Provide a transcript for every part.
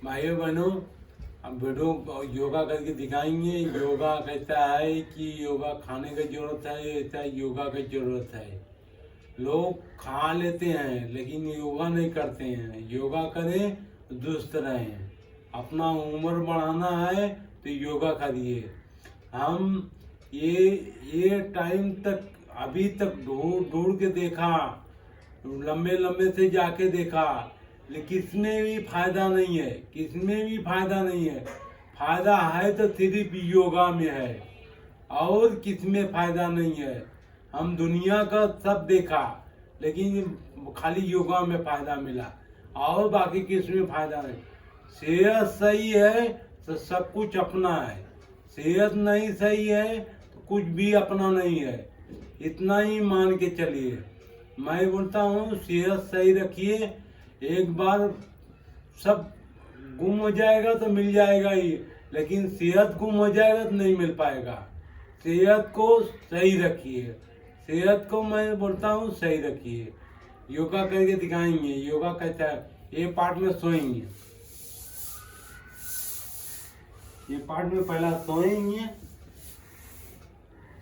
भाइयों बहनों, हम वीडियो योगा करके दिखाएंगे। योगा कैसा है कि योगा खाने की जरूरत है, ऐसा योगा की जरूरत है। लोग खा लेते हैं लेकिन योगा नहीं करते हैं। योगा करें तो दुरुस्त रहें। अपना उम्र बढ़ाना है तो योगा करिए। हम ये टाइम तक अभी तक ढूंढ ढूंढ के देखा, लंबे लंबे से जाके देखा, लेकिन किसमें भी फायदा नहीं है, किसमें भी फायदा नहीं है। फायदा है तो सिर्फ योगा में है, और किसमें फायदा नहीं है। हम दुनिया का सब देखा लेकिन खाली योगा में फायदा मिला, और बाकी किसमें फायदा नहीं। सेहत सही है तो सब कुछ अपना है, सेहत नहीं सही है तो कुछ भी अपना नहीं है। इतना ही मान के चलिए। मैं बोलता हूँ सेहत सही रखिए। एक बार सब गुम हो जाएगा तो मिल जाएगा ही, लेकिन सेहत गुम हो जाएगा तो नहीं मिल पाएगा। सेहत को सही रखिए, सेहत को मैं बोलता हूँ सही रखिए। योगा करके दिखाएंगे। योगा कैसा है, ये पार्ट में सोएंगे, ये पार्ट में पहला सोएंगे।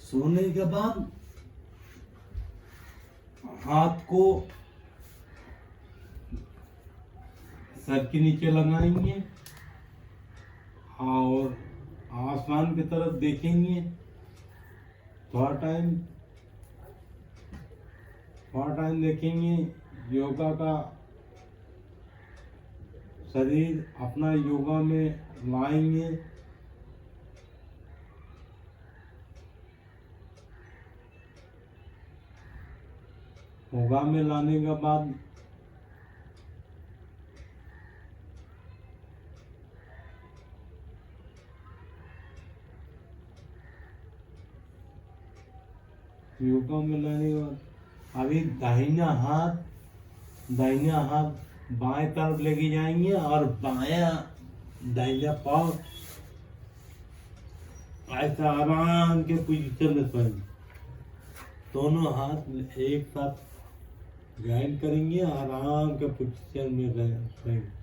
सोने के बाद हाथ को सर के नीचे लगाएंगे और आसमान की तरफ देखेंगे। थोड़ा टाइम देखेंगे। योगा का शरीर अपना योगा में लाएंगे। योगा में लाने के बाद अभी दाहिना हाथ बाएं तरफ लेके जाएंगे और बायां दाहिना पाँव ऐसा आराम के पोजीशन में सोएंगे। दोनों हाथ एक साथ ज्वाइन करेंगे, आराम के पोजीशन में सोएंगे।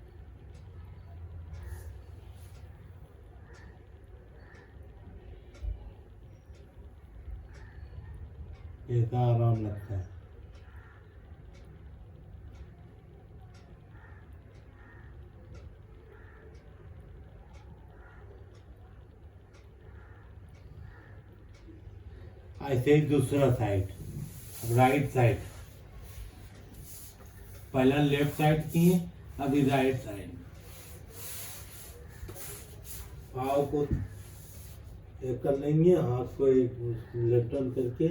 ऐसा आराम लगता है। ऐसे ही दूसरा साइड, राइट साइड। पहला लेफ्ट साइड किए, अभी राइट साइड। पाँव को एक कर लेंगे, हाथ को एक लेफ्टन करके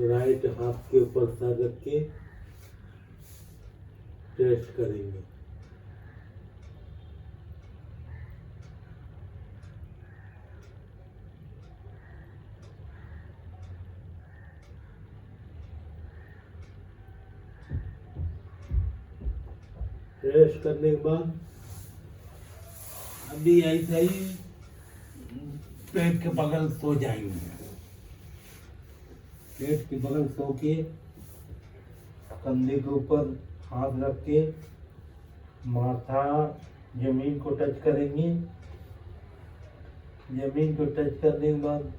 राइट हाथ के ऊपर सर रख के टेस्ट करेंगे। रेस्ट करने के बाद अभी ऐसा ही पेट के बगल सो जाएंगे। पेट के बगल सो के कंधे के ऊपर हाथ रख के माथा जमीन को टच करेंगे। जमीन को टच करने के बाद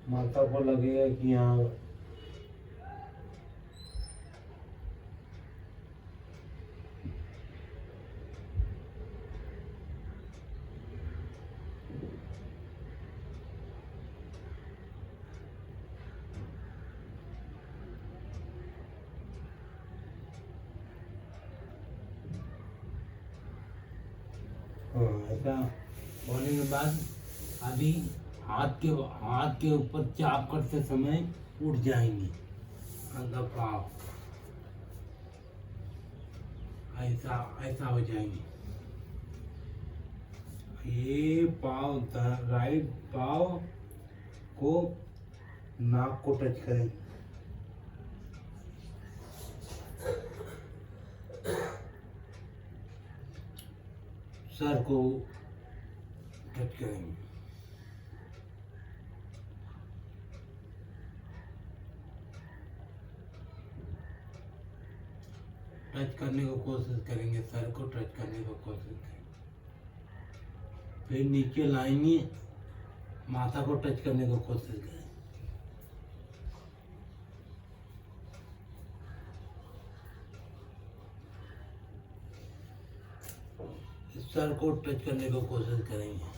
माथा को लगेगा कि यहाँ ऐसा होने के बाद अभी हाथ के ऊपर चाप करते समय उठ जाएंगे अंदर पाँव, ऐसा ऐसा हो जाएंगे। ये पाँव, राइट पाँव को नाक को टच करें। सर को टच करेंगे। टच करने की कोशिश करेंगे, सर को टच करने की कोशिश करेंगे। फिर नीचे लाएंगे, माथा को टच करने की कोशिश करेंगे। सर को टच करने की कोशिश करेंगे।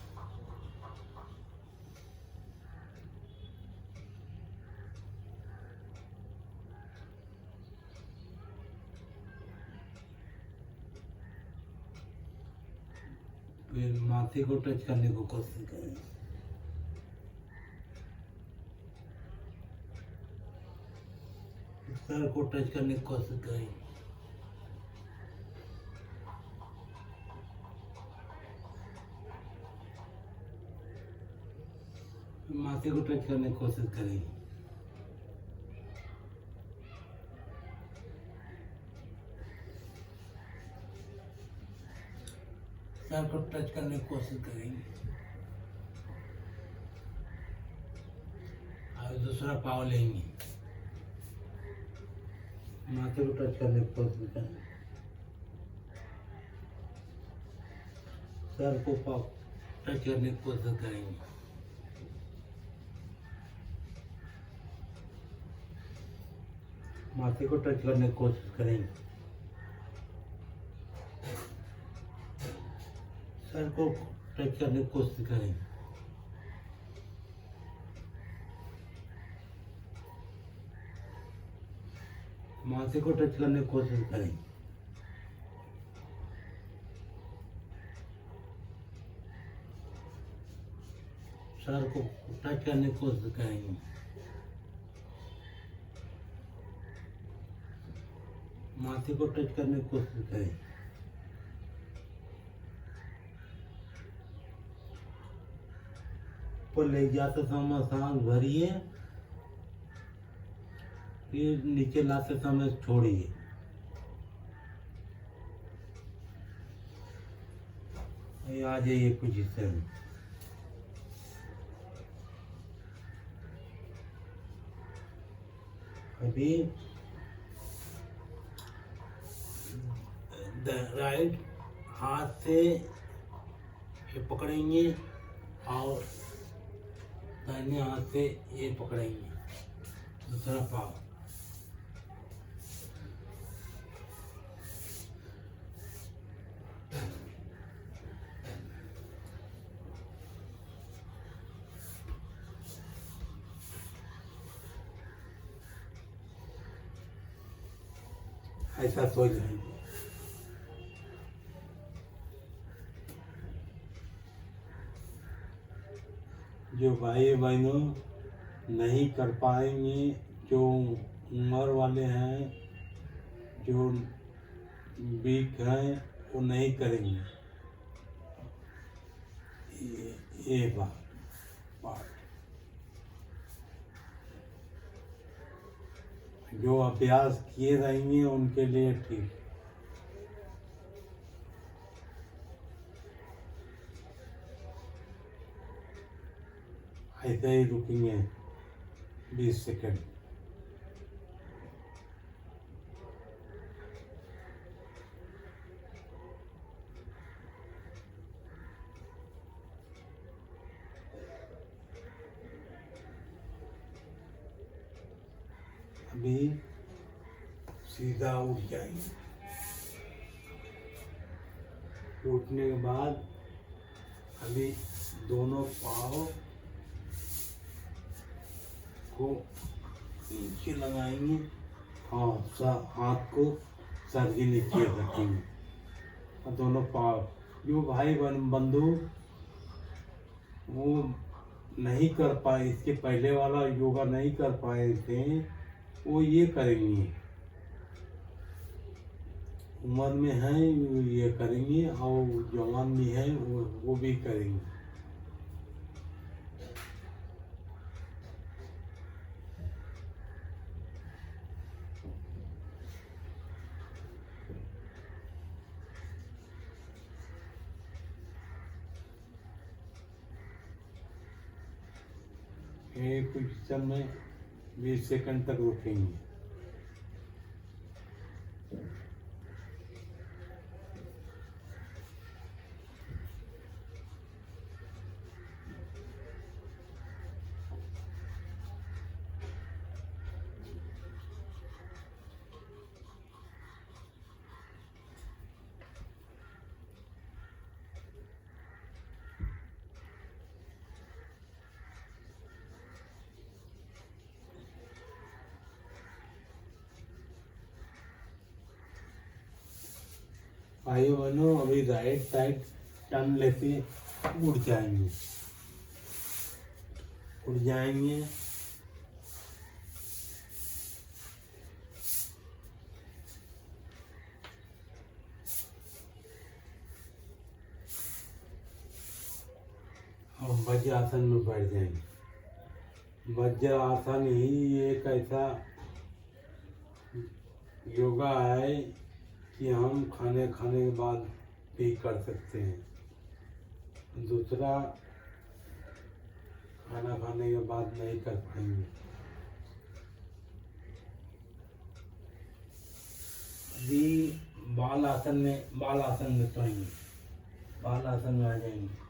फिर माथे को टच करने की कोशिश करेंगे। सर को टच करने की कोशिश करेंगे। माथे को टच करने की कोशिश करेंगे। सर को टच करने की कोशिश करेंगे। और दूसरा पाव लेंगे, माथे को टच करने की कोशिश करेंगे। सर को पाव टच करने की कोशिश करेंगे। माथे को टच करने की कोशिश करेंगे। सर को टच करने की कोशिश करेंगे। माथे को टच करने की कोशिश करेंगे। सर को टच करने की कोशिश करेंगे। माथे को टच करने की कोशिश करेंगे। ऊपर ले जाते समय सांस भरिए, फिर नीचे लाते समय छोड़िए। आ जाइए पोजीशन में। अभी राइट हाथ से ये पकड़ेंगे और दाहिने हाथ से ये पकड़ेंगे दूसरा पाव। ऐसा सो जाएंगे। जो भाई बहनों नहीं कर पाएंगे, जो उम्र वाले हैं, जो वीक हैं, वो नहीं करेंगे। ये बात जो अभ्यास किए रहेंगे उनके लिए ठीक। ऐसे ही रुकेंगे 20 सेकंड। अभी सीधा उठ जाएंगे। उठने के बाद अभी दोनों पाँव को नीचे लगाएंगे। हाँ, हाथ को सर के नीचे रखेंगे और दोनों पाँव। जो भाई बंधु वो नहीं कर पाए, इसके पहले वाला योगा नहीं कर पाए थे, वो ये करेंगे। उम्र में है ये करेंगे और जवान भी है वो भी करेंगे। एक पोजीशन में 20 सेकंड तक रुकेंगे। भाई बहनों अभी राइट साइड टर्न लेते उड़ जाएंगे, उड़ जाएंगे। और वज्रासन में बैठ जाएंगे। वज्रासन ही एक ऐसा योगा है कि हम खाने के बाद भी कर सकते हैं। दूसरा खाना खाने के बाद नहीं कर पाएंगे। अभी बाल आसन में सोएंगे, बाल आसन में आ जाएंगे।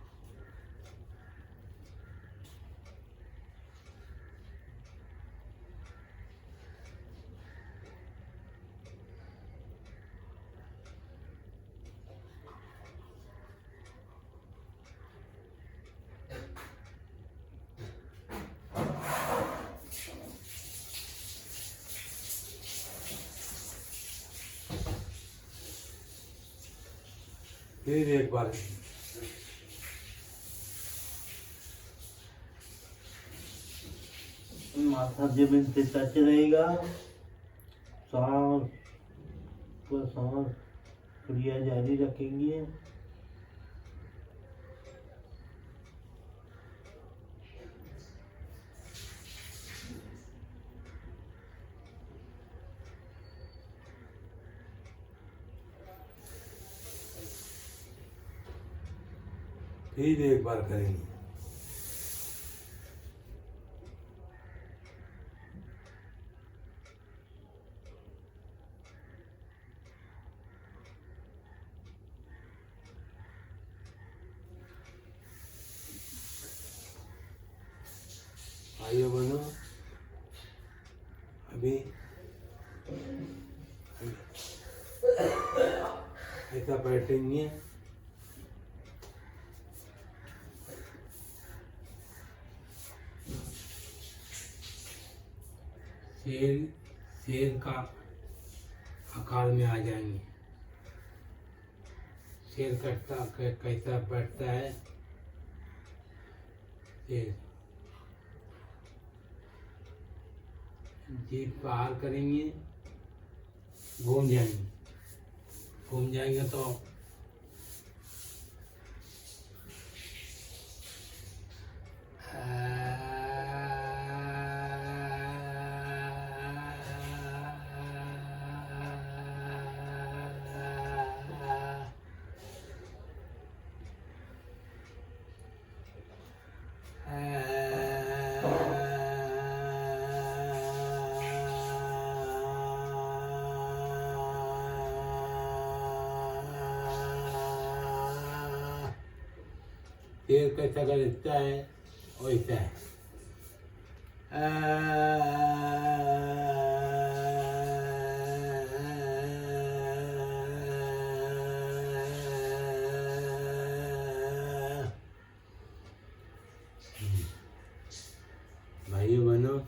फिर एक बार माथा जमीन से टच रहेगा। सांस पर सांस क्रिया जारी रखेंगे। फिर एक बार करेंगे। भाइयों बहनों अभी ऐसा बैठेंगे। शेर का आकार में आ जाएंगे। शेर कैसा बैठता है। शेर जीभ बाहर करेंगे, घूम जाएंगे। घूम जाएंगे तो शेर कैसा करता है वैसा है। भाइयों बहनों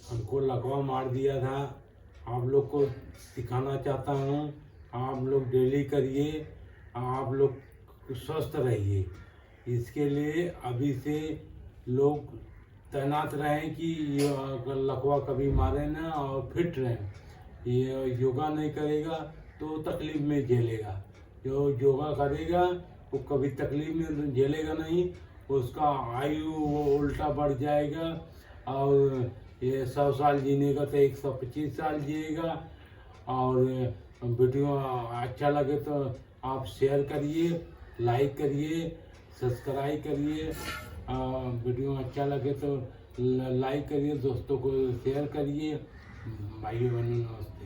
हमको लकवा मार दिया था। आप लोग को सिखाना चाहता हूँ, आप लोग डेली करिए, आप लोग स्वस्थ रहिए। इसके लिए अभी से लोग तैनात रहें कि ये लकवा कभी मारे ना और फिट रहें। ये योगा नहीं करेगा तो तकलीफ में झेलेगा, जो योगा करेगा वो कभी तकलीफ में झेलेगा नहीं, उसका आयु उल्टा बढ़ जाएगा और ये 100 साल जीने का तो 125 साल जिएगा। और वीडियो अच्छा लगे तो आप शेयर करिए, लाइक करिए, सब्सक्राइब करिए। वीडियो अच्छा लगे तो लाइक करिए, दोस्तों को शेयर करिए। भाइयों बहनों नमस्ते।